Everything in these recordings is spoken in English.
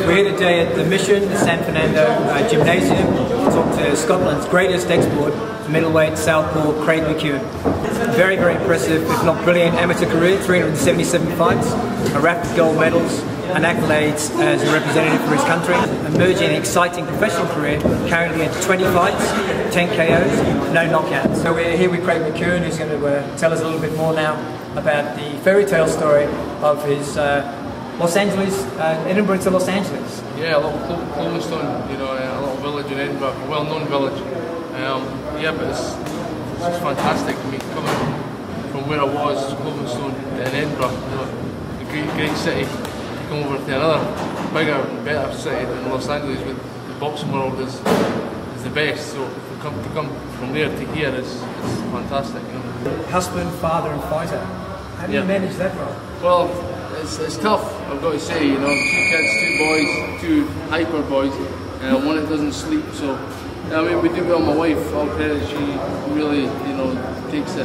We're here today at the Mission, the San Fernando Gymnasium, to talk to Scotland's greatest export, middleweight southpaw Craig McEwan. Very, very impressive, if not brilliant, amateur career, 377 fights, a raft of gold medals, and accolades as a representative for his country. Emerging exciting professional career, currently at 20 fights, 10 KOs, no knockouts. So we're here with Craig McEwan, who's going to tell us a little bit more now about the fairy tale story of his Los Angeles, Edinburgh to Los Angeles. Yeah, a little Colemanstone, you know, a little village in Edinburgh, a well-known village. Yeah, but it's fantastic. I mean, coming from where I was, Colemanstone in Edinburgh, you know, a great city, to come over to another bigger and better city than Los Angeles with the boxing world is the best. So to come from there to here is fantastic. You know. Husband, father, and fighter. How do you manage that role? Well, it's tough, I've got to say, you know, 2 kids, 2 boys, 2 hyper boys, one that doesn't sleep, so, I mean, we do well. My wife, all credit, she really, you know, takes the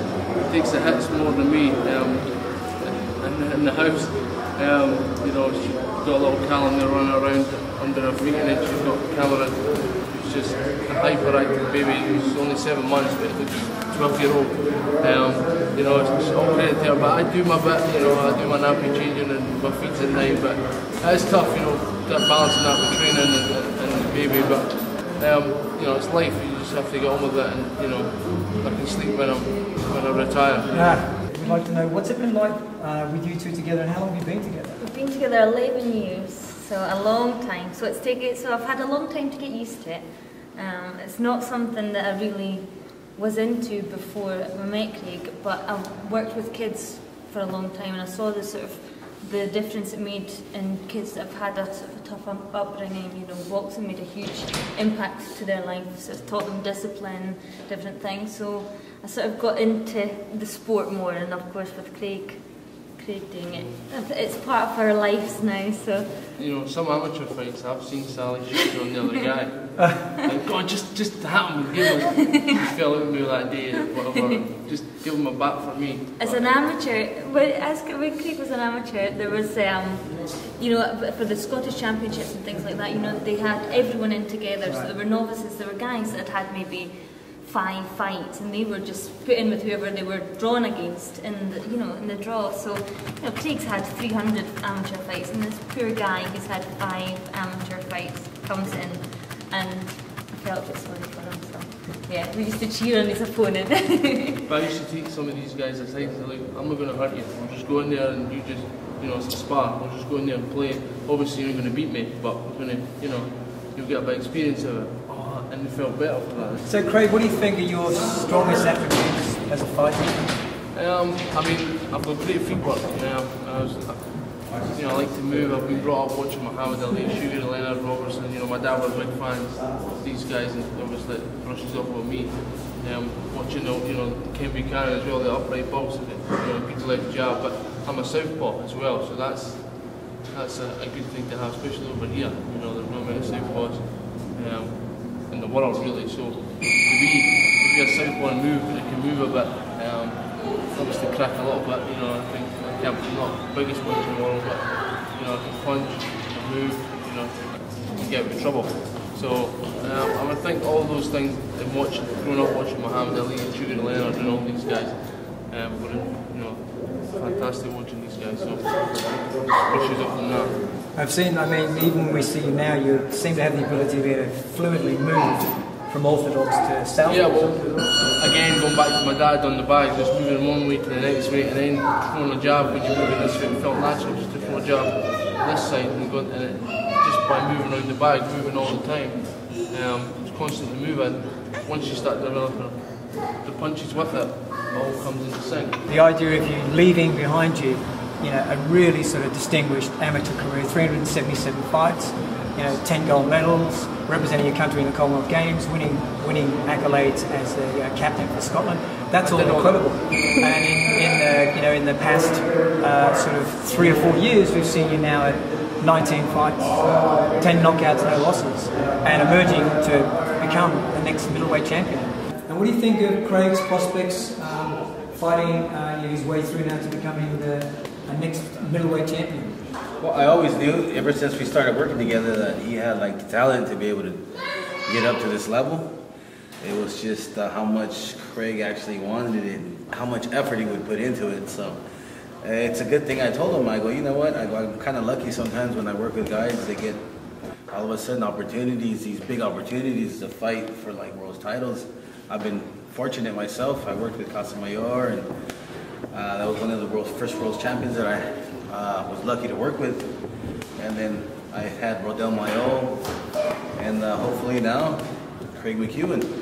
hits more than me in the house. You know, she's got a little calendar running around under her feet, and then she's got the camera. She's just a hyperactive baby who's only 7 months, but looks 12-year-old. You know, it's all credit to her, but I do my bit, you know, I do my nappy changing and my feeds at night, but it's tough, you know, balancing that with training and the baby, but, you know, it's life, you just have to get on with it, and, you know, I can sleep when I retire. Yeah. We'd like to know, what's it been like with you two together, and how long have you been together? We've been together 11 years, so a long time, so I've had a long time to get used to it. It's not something that I really was into before I met Craig, but I've worked with kids for a long time, and I saw the difference it made in kids that have had a sort of a tough upbringing. You know, boxing made a huge impact to their lives. It's taught them discipline, different things. So I sort of got into the sport more, and of course with Craig doing it, it's part of our lives now. So you know, some amateur fights, I've seen Sally shoot on the other guy. Like, God, just hit him and give him. He fell out with me that day, whatever. Just give him a bat for me. As an amateur, when Craig was an amateur, there was, you know, for the Scottish Championships and things like that, you know, they had everyone in together. So there were novices, there were guys that had maybe 5 fights, and they were just put in with whoever they were drawn against in the draw. So, you know, Craig's had 300 amateur fights, and this poor guy who's had 5 amateur fights comes in, and I felt a bit sorry for him. So, yeah, we used to cheer on his opponent. But I used to take some of these guys aside and say, like, I'm not going to hurt you. We'll just go in there and you just, you know, it's a spar. We'll just go in there and play. Obviously, you're not going to beat me, but we're going to, you know, you'll get a bit of experience of it. And it felt better for that. So Craig, what do you think are your strongest attributes as a fighter? I mean, I've got great feet work. You know, I like to move. I've been brought up watching Muhammad Ali, Sugar, Leonard, Robertson. You know, my dad was big fans of these guys, and obviously brushes off with me. Watching, you know, Ken Buchanan as well, the upright boxing, you know, good left jab. But I'm a southpaw as well, so that's a good thing to have, especially over here. You know, there's not many southpaws in the world really, so to be a southpaw and move, and it can move a bit, obviously crack a little bit, you know, I think I'm not the biggest punch in the world, but you know, I can punch, and move, you know, and get in trouble. So I would think all those things, and growing up watching Muhammad Ali and Sugar Leonard and all these guys, were, you know, fantastic watching these guys, so brushes up from that. I've seen, I mean, even when we see you now, you seem to have the ability to be able to fluidly move from orthodox to southpaw. Yeah, well, again, going back to my dad on the bag, just moving one way to the next way, and then throwing a jab when you're moving this way, it felt natural just to throw a jab this side, and it, just by moving around the bag, moving all the time, it's constantly moving. Once you start developing the punches with it, it all comes into sync. The idea of you leaving behind you, you know, a really sort of distinguished amateur career, 377 fights, you know, 10 gold medals, representing your country in the Commonwealth Games, winning accolades as the captain for Scotland. That's all incredible. And in the past sort of 3 or 4 years, we've seen you now at 19 fights, 10 knockouts, no losses, and emerging to become the next middleweight champion. And what do you think of Craig's prospects fighting his way through now to becoming the next middleweight champion? Well, I always knew, ever since we started working together, that he had like the talent to be able to get up to this level. It was just how much Craig actually wanted it and how much effort he would put into it. So it's a good thing. I told him, I go, you know what, I'm kind of lucky sometimes when I work with guys, they get all of a sudden opportunities, these big opportunities to fight for like world titles. I've been fortunate myself. I worked with Casamayor, and that was one of the first world champions that I was lucky to work with. And then I had Rodel Mayo, and hopefully now Craig McEwan.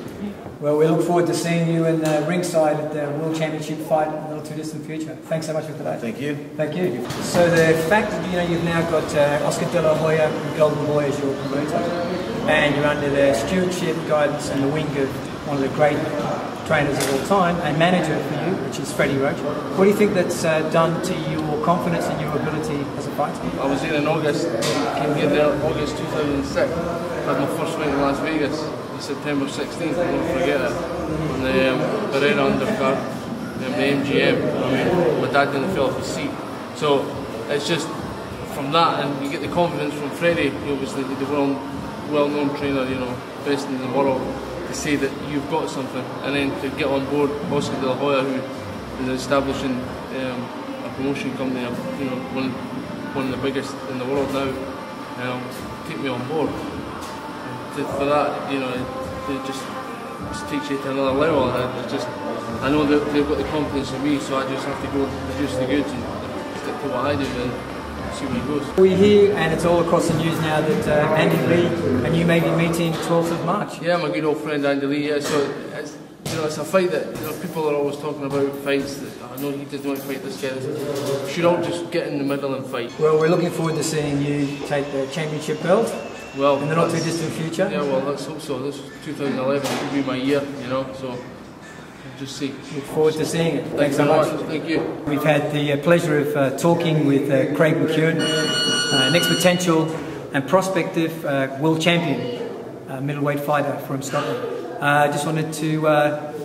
Well, we look forward to seeing you in ringside at the World Championship fight in the not too distant future. Thanks so much for today. Thank you. Thank you. So the fact that you've now got Oscar De La Hoya and Golden Boy as your promoter, and you're under the stewardship, guidance, and the wing of one of the great trainers of all time, and manager for you, which is Freddie Roach. What do you think that's done to your confidence and your ability as a fighter? I was here in August, came here there in August 2006, had my first fight in Las Vegas, September 16th, I won't forget it, on the Beretta undercard, the MGM. I mean, my dad didn't fill off his seat. So it's just from that, and you get the confidence from Freddie, obviously the well-known trainer, best in the world, to say that you've got something, and then to get on board Oscar De La Hoya, who is establishing a promotion company, one of the biggest in the world now, take me on board. For that, it just takes you to another level. I know that they've got the confidence in me, so I just have to go produce the goods and stick to what I do and see where it goes. We hear, and it's all across the news now, that Andy Lee and you may be meeting 12th of March. Yeah, my good old friend Andy Lee. Yeah, so it's a fight that people are always talking about fights. That I know he doesn't want to fight this guy. We should all just get in the middle and fight. Well, we're looking forward to seeing you take the championship belt. Well, in the not too distant future. Yeah, well, let's hope so. This 2011 could be my year, so we'll just see. Look forward to seeing it. Thanks so much. Thank you. We've had the pleasure of talking with Craig McEwan, next potential and prospective world champion, middleweight fighter from Scotland. I just wanted to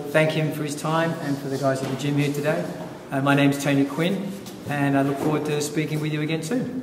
thank him for his time and for the guys at the gym here today. My name's Tony Quinn, and I look forward to speaking with you again soon.